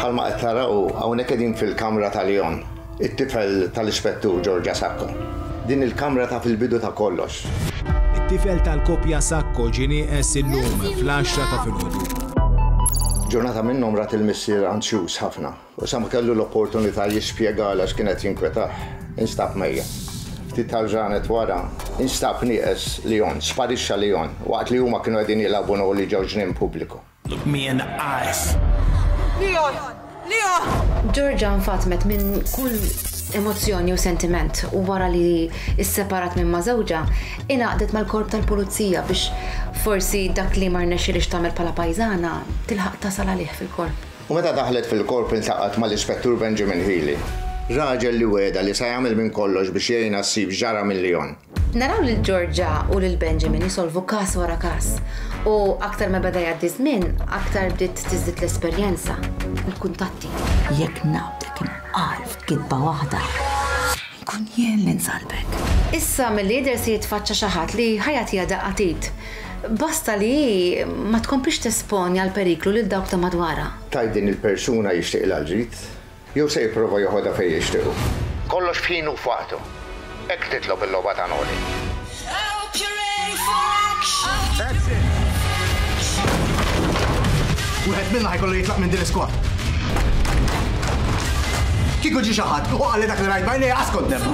Bħalma qed taraw hawnhekk qegħdin fil-kamra tal-Jon, it-tifel tal-Ispettur Giorgia Sacco. Din il-kamra ta' fil-bidu ta' kollox. It-tifel tal-Koppja Sacco ġie nieqes illum fl-10 ta' filgħodu. Ġurnata minnhom rat il-missier anzjuż ħafna u sa ma kellu l-opportunità jispjegala x'kienet jinkwetaħ. Instab mejja. Ftit tal-ġranet wara, instab nieqes Leon, sparixxa Leon, waqt li huma kienu qegħdin jilagħbu Noli ġew ġnien pubbliku. Look me in the eyes. Leon! Leon! Giorgia nfatmet minn kull emozzjoni u sentiment u wara li isseparat minn ma' żewġa, ingħaqdet mal-korp tal-pulizija biex forsi dak li ma rnexxilix tagħmel bħala pajżana tilħaq tasal għalih fil-korp. U meta daħlet fil-korp iltaqat mal-Ispettur Benjamin Healy, raġel li weda li se jagħmel minn kollox biex jgħinha ssib ġara minn Leon. Naraw lil Giorgia u lil Benjamin jisolvu każ wara każ. U aktar ma beda jgħaddi żmien, aktar bdiet tiżdied l-esperjenza, il-kuntatti. Jekk nabdek imqarf kitba waħda, nkun jien li nsalbek. Issa mill-lider se jitfaċċa xi ħadd li ħajatija daqqatit. Basta li ma tkomplix tesponja għal periklu lil dawk ta' madwara. Tajt din il-persuna jixtieq l-ġrid, jew se jipprova joħodha fejn jixtiequ. Kollox f'ħin u f'waqtu. Hekk titlob il-logħba ta' Noli. Wieħed minna ħajkollu jitlaq minn din l-iskwad. Kieku ġi xi ħadd u qal li dak li rajt bajnej askont dem.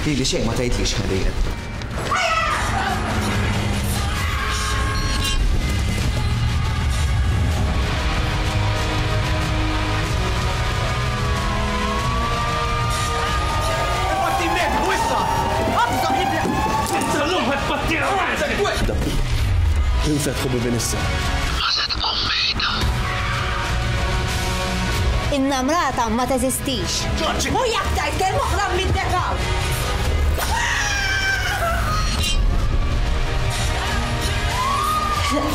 Lili xejn ma tgħidlix ħadiet. Infetħu b'Vinissa. Ħaset ommejta. Innamrata ma teżistix. Ġorġi! U jak tajt kelm oħra mid-dekaw!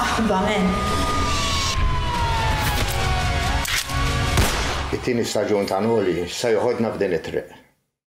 Aħba men. It-tieni staġun ta' Noli se joħodna f'din it-triq.